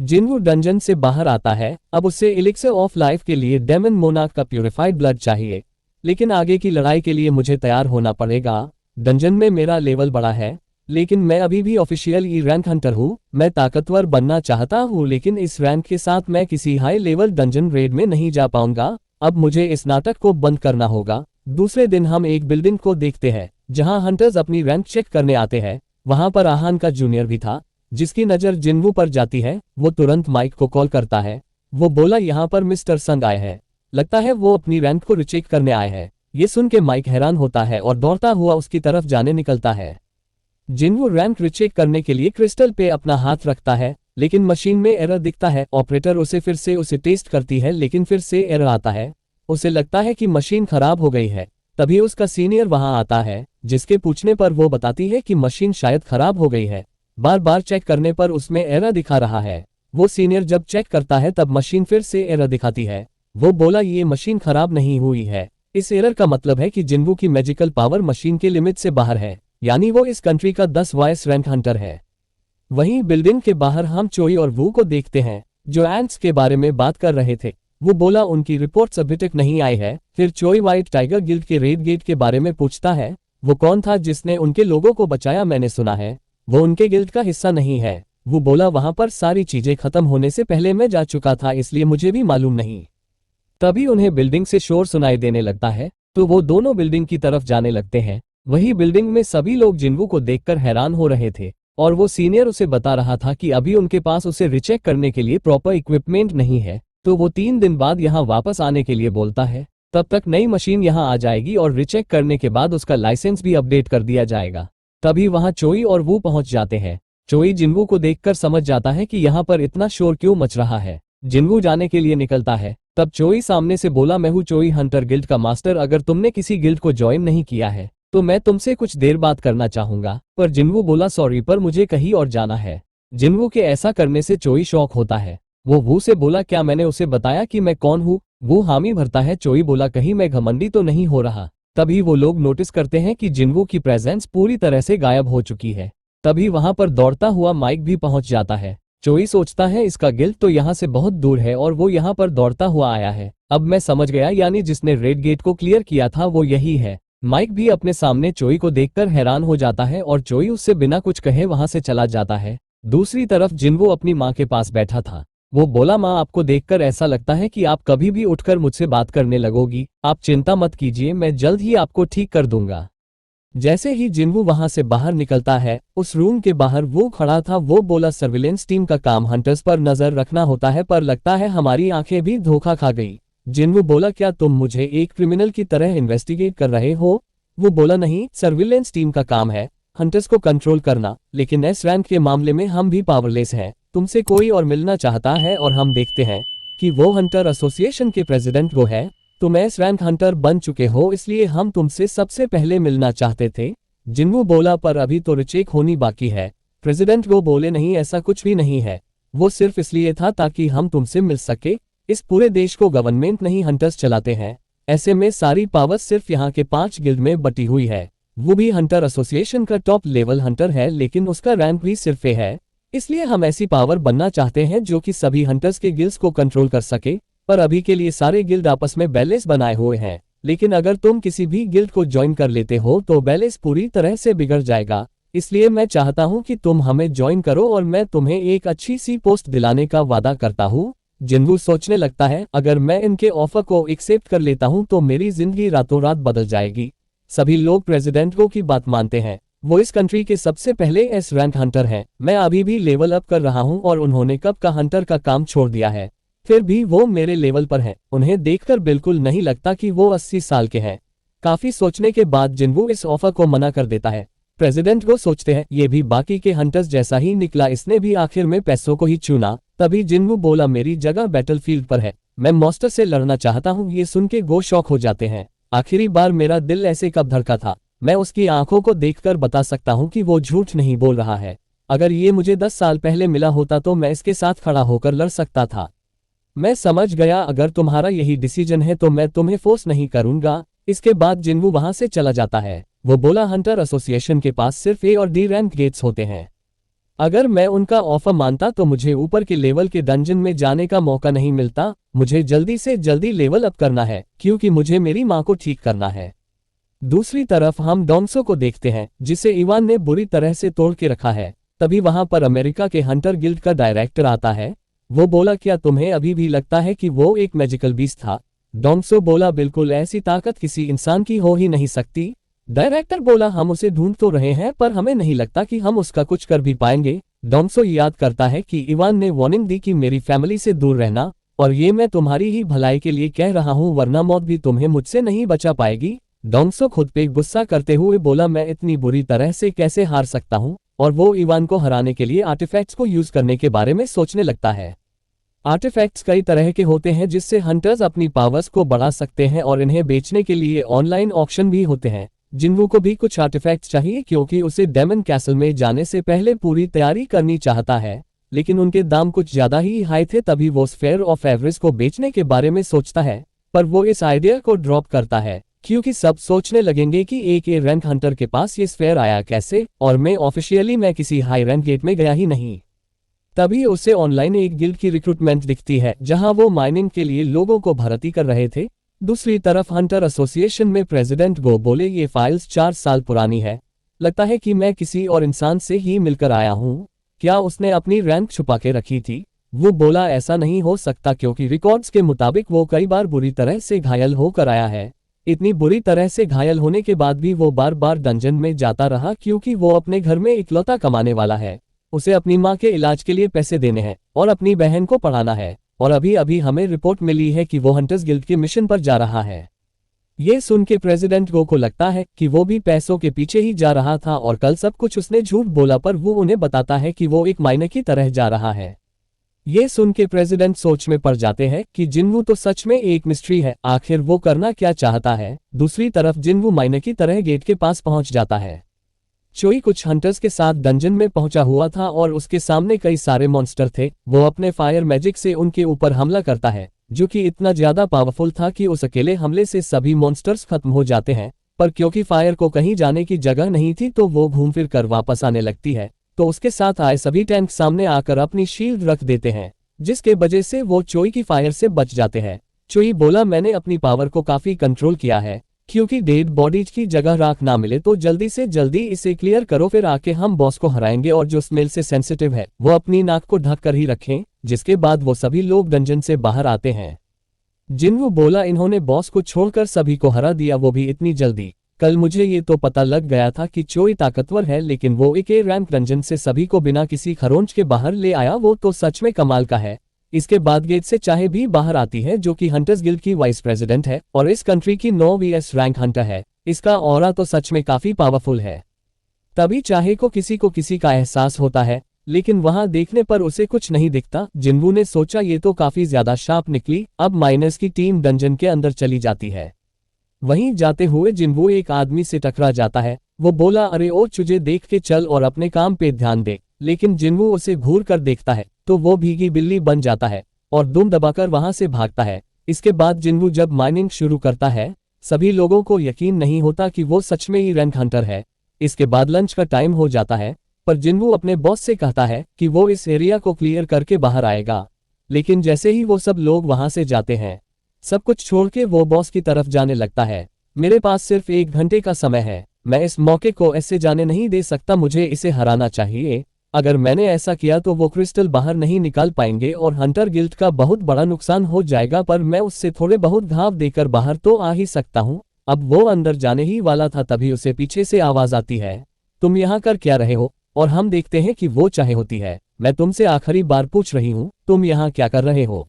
जिनवू dungeon से बाहर आता है। अब उसे एलिक्सर ऑफ लाइफ के लिए डेमन मोनार्क का प्यूरिफाइड ब्लड चाहिए, लेकिन आगे की लड़ाई के लिए मुझे तैयार होना पड़ेगा। डंजन में मेरा लेवल बड़ा है, लेकिन मैं अभी भी ऑफिशियल ई रैंक हंटर हूँ। मैं ताकतवर बनना चाहता हूँ, लेकिन इस रैंक के साथ मैं किसी हाई लेवल डंजन रेड में नहीं जा पाऊंगा। अब मुझे इस नाटक को बंद करना होगा। दूसरे दिन हम एक बिल्डिंग को देखते हैं जहां हंटर्स अपनी रैंक चेक करने आते हैं। वहां पर आहान का जूनियर भी था, जिसकी नजर जिनवू पर जाती है। वो तुरंत माइक को कॉल करता है। वो बोला यहाँ पर मिस्टर संग आए हैं, लगता है वो अपनी रैंक को रिचेक करने आए हैं। ये सुन के माइक हैरान होता है और दौड़ता हुआ उसकी तरफ जाने निकलता है। जिनवू रैंक रिचेक करने के लिए क्रिस्टल पे अपना हाथ रखता है, लेकिन मशीन में एरर दिखता है। ऑपरेटर उसे टेस्ट करती है, लेकिन फिर से एरर आता है। उसे लगता है कि मशीन खराब हो गई है। तभी उसका सीनियर वहां आता है, जिसके पूछने पर वो बताती है कि मशीन शायद खराब हो गई है। बार बार चेक करने पर उसमें एरर दिखा रहा है। वो सीनियर जब चेक करता है तब मशीन फिर से एरर दिखाती है। वो बोला ये मशीन खराब नहीं हुई है। इस एरर का मतलब है कि जिनवू की मैजिकल पावर मशीन के लिमिट से बाहर है, यानी वो इस कंट्री का 10 वाइस रैंक हंटर है। वहीं बिल्डिंग के बाहर हम चोई और वू को देखते हैं, जो एंट्स के बारे में बात कर रहे थे। वो बोला उनकी रिपोर्ट्स अभी तक नहीं आई है। फिर चोई व्हाइट टाइगर गिल्ड के रेड गेट के बारे में पूछता है। वो कौन था जिसने उनके लोगों को बचाया? मैंने सुना है वो उनके गिल्ड का हिस्सा नहीं है। वो बोला वहां पर सारी चीजें खत्म होने से पहले मैं जा चुका था, इसलिए मुझे भी मालूम नहीं। तभी उन्हें बिल्डिंग से शोर सुनाई देने लगता है, तो वो दोनों बिल्डिंग की तरफ जाने लगते हैं। वही बिल्डिंग में सभी लोग जिनवू को देखकर हैरान हो रहे थे, और वो सीनियर उसे बता रहा था कि अभी उनके पास उसे रिचेक करने के लिए प्रॉपर इक्विपमेंट नहीं है, तो वो 3 दिन बाद यहाँ वापस आने के लिए बोलता है। तब तक नई मशीन यहाँ आ जाएगी और रिचेक करने के बाद उसका लाइसेंस भी अपडेट कर दिया जाएगा। तभी वहां चोई और वू पहुंच जाते हैं। चोई जिनवू को देखकर समझ जाता है कि यहाँ पर इतना शोर क्यों मच रहा है। जिनवू जाने के लिए निकलता है, तब चोई सामने से बोला मैं हूँ चोई हंटर गिल्ड का मास्टर। अगर तुमने किसी गिल्ड को ज्वाइन नहीं किया है तो मैं तुमसे कुछ देर बात करना चाहूंगा। पर जिनवू बोला सॉरी, पर मुझे कहीं और जाना है। जिनवू के ऐसा करने से चोई शॉक होता है। वो वू से बोला क्या मैंने उसे बताया कि मैं कौन हूँ? वो हामी भरता है। चोई बोला कहीं मैं घमंडी तो नहीं हो रहा। तभी वो लोग नोटिस करते हैं कि जिनवू की प्रेजेंस पूरी तरह से गायब हो चुकी है। तभी वहां पर दौड़ता हुआ माइक भी पहुंच जाता है। चोई सोचता है इसका गिल्ड तो यहाँ से बहुत दूर है और वो यहाँ पर दौड़ता हुआ आया है। अब मैं समझ गया, यानी जिसने रेड गेट को क्लियर किया था वो यही है। माइक भी अपने सामने चोई को देखकर हैरान हो जाता है और चोई उससे बिना कुछ कहे वहां से चला जाता है। दूसरी तरफ जिनवू अपनी माँ के पास बैठा था। वो बोला माँ, आपको देखकर ऐसा लगता है कि आप कभी भी उठकर मुझसे बात करने लगोगी। आप चिंता मत कीजिए, मैं जल्द ही आपको ठीक कर दूंगा। जैसे ही जिनवू वहां से बाहर निकलता है, उस रूम के बाहर वो खड़ा था। वो बोला सर्विलेंस टीम का काम हंटर्स पर नजर रखना होता है, पर लगता है हमारी आंखें भी धोखा खा गई। जिनवू बोला क्या तुम मुझे एक क्रिमिनल की तरह इन्वेस्टिगेट कर रहे हो? वो बोला नहीं, सर्विलेंस टीम का काम है हंटर्स को कंट्रोल करना, लेकिन एस रैंक के मामले में हम भी पावरलेस हैं। तुमसे कोई और मिलना चाहता है और हम देखते हैं कि वो हंटर एसोसिएशन के प्रेसिडेंट वो है। तुम एस रैंक हंटर बन चुके हो, इसलिए हम तुमसे सबसे पहले मिलना चाहते थे। जिनवू बोला पर अभी तो रिचेक होनी बाकी है। प्रेसिडेंट वो बोले नहीं, ऐसा कुछ भी नहीं है, वो सिर्फ इसलिए था ताकि हम तुमसे मिल सके। इस पूरे देश को गवर्नमेंट नहीं हंटर्स चलाते हैं, ऐसे में सारी पावर सिर्फ यहाँ के 5 गिल्ड में बटी हुई है। वो भी हंटर एसोसिएशन का टॉप लेवल हंटर है, लेकिन उसका रैंक भी सिर्फ ए है। इसलिए हम ऐसी पावर बनना चाहते हैं जो कि सभी हंटर्स के गिल्ड्स को कंट्रोल कर सके। पर अभी के लिए सारे गिल्ड आपस में बैलेंस बनाए हुए हैं, लेकिन अगर तुम किसी भी गिल्ड को ज्वाइन कर लेते हो तो बैलेंस पूरी तरह से बिगड़ जाएगा। इसलिए मैं चाहता हूं कि तुम हमें ज्वाइन करो और मैं तुम्हें एक अच्छी सी पोस्ट दिलाने का वादा करता हूं। जिनवू सोचने लगता है अगर मैं इनके ऑफर को एक्सेप्ट कर लेता हूं तो मेरी जिंदगी रातों रात बदल जाएगी। सभी लोग प्रेसिडेंट को की बात मानते हैं। वो इस कंट्री के सबसे पहले एस रैंक हंटर हैं। मैं अभी भी लेवल अप कर रहा हूं और उन्होंने कब का हंटर का काम छोड़ दिया है, फिर भी वो मेरे लेवल पर हैं। उन्हें देखकर बिल्कुल नहीं लगता कि वो 80 साल के हैं। काफी सोचने के बाद जिनवू इस ऑफर को मना कर देता है। प्रेसिडेंट को सोचते हैं ये भी बाकी के हंटर्स जैसा ही निकला, इसने भी आखिर में पैसों को ही चुना। तभी जिनवू बोला मेरी जगह बैटलफील्ड पर है, मैं मॉन्स्टर से लड़ना चाहता हूँ। ये सुन के गो शॉक हो जाते हैं। आखिरी बार मेरा दिल ऐसे कब धड़का था, मैं उसकी आंखों को देखकर बता सकता हूँ कि वो झूठ नहीं बोल रहा है। अगर ये मुझे 10 साल पहले मिला होता तो मैं इसके साथ खड़ा होकर लड़ सकता था। मैं समझ गया, अगर तुम्हारा यही डिसीजन है तो मैं तुम्हें फोर्स नहीं करूंगा। इसके बाद जिनवू वहां से चला जाता है। वो बोला हंटर एसोसिएशन के पास सिर्फ ए और डी रैंक गेट्स होते हैं। अगर मैं उनका ऑफर मानता तो मुझे ऊपर के लेवल के डंजन में जाने का मौका नहीं मिलता। मुझे जल्दी से जल्दी लेवल अप करना है क्योंकि मुझे मेरी माँ को ठीक करना है। दूसरी तरफ हम डोंगसो को देखते हैं जिसे इवान ने बुरी तरह से तोड़ के रखा है। तभी वहां पर अमेरिका के हंटर गिल्ड का डायरेक्टर आता है। वो बोला, क्या तुम्हें अभी भी लगता है कि वो एक मैजिकल बीस्ट था? डोंगसो बोला, बिल्कुल, ऐसी ताकत किसी इंसान की हो ही नहीं सकती। डायरेक्टर बोला, हम उसे ढूंढ तो रहे हैं पर हमें नहीं लगता कि हम उसका कुछ कर भी पाएंगे। डोंगसो याद करता है कि इवान ने वार्निंग दी कि मेरी फैमिली से दूर रहना, और ये मैं तुम्हारी ही भलाई के लिए कह रहा हूँ, वरना मौत भी तुम्हें मुझसे नहीं बचा पाएगी। डोंगसो खुद पे गुस्सा करते हुए बोला, मैं इतनी बुरी तरह से कैसे हार सकता हूँ? और वो इवान को हराने के लिए आर्टिफैक्ट्स को यूज करने के बारे में सोचने लगता है। आर्टिफैक्ट्स कई तरह के होते हैं जिससे हंटर्स अपनी पावर्स को बढ़ा सकते हैं और इन्हें बेचने के लिए ऑनलाइन ऑक्शन भी होते हैं। जिन्वू को भी कुछ आर्टिफैक्ट्स चाहिए क्योंकि उसे डेमन कैसल में जाने से पहले पूरी तैयारी करनी चाहता है, लेकिन उनके दाम कुछ ज्यादा ही हाई थे। तभी वो स्फेयर ऑफ एवरेज को बेचने के बारे में सोचता है, पर वो इस आइडिया को ड्रॉप करता है क्योंकि सब सोचने लगेंगे कि एक ए रैंक हंटर के पास ये स्फेयर आया कैसे, और मैं किसी हाई रैंक गेट में गया ही नहीं। तभी उसे ऑनलाइन एक गिल्ड की रिक्रूटमेंट दिखती है जहां वो माइनिंग के लिए लोगों को भर्ती कर रहे थे। दूसरी तरफ हंटर एसोसिएशन में प्रेसिडेंट गो बोले, ये फाइल्स 4 साल पुरानी है, लगता है कि मैं किसी और इंसान से ही मिलकर आया हूँ। क्या उसने अपनी रैंक छुपा के रखी थी? वो बोला, ऐसा नहीं हो सकता क्योंकि रिकॉर्ड्स के मुताबिक वो कई बार बुरी तरह से घायल होकर आया है। इतनी बुरी तरह से घायल होने के बाद भी वो बार बार डंजन में जाता रहा क्योंकि वो अपने घर में इकलौता कमाने वाला है। उसे अपनी माँ के इलाज के लिए पैसे देने हैं और अपनी बहन को पढ़ाना है, और अभी अभी हमें रिपोर्ट मिली है कि वो हंटर्स गिल्ड के मिशन पर जा रहा है। ये सुन के प्रेसिडेंट गो को लगता है कि वो भी पैसों के पीछे ही जा रहा था और कल सब कुछ उसने झूठ बोला, पर वो उन्हें बताता है कि वो एक माइनर की तरह जा रहा है। ये सुन के प्रेसिडेंट सोच में पड़ जाते हैं कि जिन्वू तो सच में एक मिस्ट्री है, आखिर वो करना क्या चाहता है। दूसरी तरफ जिन्वू माइनर की तरह गेट के पास पहुंच जाता है। चोई कुछ हंटर्स के साथ डंजन में पहुंचा हुआ था और उसके सामने कई सारे मॉन्स्टर थे। वो अपने फायर मैजिक से उनके ऊपर हमला करता है जो कि इतना ज्यादा पावरफुल था कि उस अकेले हमले से सभी मॉन्स्टर्स खत्म हो जाते हैं, पर क्योंकि फायर को कहीं जाने की जगह नहीं थी तो वो घूम फिर कर वापस आने लगती है। तो उसके साथ आए सभी टैंक सामने आकर अपनी शील्ड रख देते हैं, जिसके वजह से वो चोई की फायर से बच जाते हैं। चोई बोला, मैंने अपनी पावर को काफी कंट्रोल किया है, क्योंकि डेड बॉडीज की जगह राख ना मिले तो जल्दी से जल्दी इसे क्लियर करो, फिर आके हम बॉस को हराएंगे। और जो स्मेल से सेंसिटिव है वो अपनी नाक को ढक कर ही रखें। जिसके बाद वो सभी लोग डंजन से बाहर आते हैं। जिन्वू बोला, इन्होंने बॉस को छोड़कर सभी को हरा दिया, वो भी इतनी जल्दी। कल मुझे ये तो पता लग गया था कि चोई ताकतवर है, लेकिन वो एक रैंक डंजन से सभी को बिना किसी खरोंच के बाहर ले आया, वो तो सच में कमाल का है। इसके बाद गेट से चाहे भी बाहर आती है, जो कि हंटर्स गिल्ड की वाइस प्रेसिडेंट है और इस कंट्री की 9वीएस रैंक हंटर है। इसका ऑरा तो सच में काफी पावरफुल है। तभी चाहे को किसी का एहसास होता है, लेकिन वहां देखने पर उसे कुछ नहीं दिखता। जिन्वू ने सोचा ये तो काफी ज्यादा शार्प निकली। अब माइनर्स की टीम डंजन के अंदर चली जाती है। वहीं जाते हुए जिन्वू एक आदमी से टकरा जाता है। वो बोला, अरे ओ तुझे देख के चल और अपने काम पे ध्यान दे, लेकिन जिन्वू उसे घूर कर देखता है तो वो भीगी बिल्ली बन जाता है और दुम दबाकर वहां से भागता है। इसके बाद जिन्वू जब माइनिंग शुरू करता है, सभी लोगों को यकीन नहीं होता कि वो सच में ही रैंक हंटर है। इसके बाद लंच का टाइम हो जाता है, पर जिन्वू अपने बॉस से कहता है कि वो इस एरिया को क्लियर करके बाहर आएगा। लेकिन जैसे ही वो सब लोग वहां से जाते हैं, सब कुछ छोड़ के वो बॉस की तरफ जाने लगता है। मेरे पास सिर्फ 1 घंटे का समय है, मैं इस मौके को ऐसे जाने नहीं दे सकता, मुझे इसे हराना चाहिए। अगर मैंने ऐसा किया तो वो क्रिस्टल बाहर नहीं निकाल पाएंगे और हंटर गिल्ड का बहुत बड़ा नुकसान हो जाएगा, पर मैं उससे थोड़े बहुत घाव देकर बाहर तो आ ही सकता हूँ। अब वो अंदर जाने ही वाला था, तभी उसे पीछे से आवाज आती है, तुम यहाँ कर क्या रहे हो? और हम देखते हैं कि वो चाहे होती है, मैं तुमसे आखिरी बार पूछ रही हूँ, तुम यहाँ क्या कर रहे हो?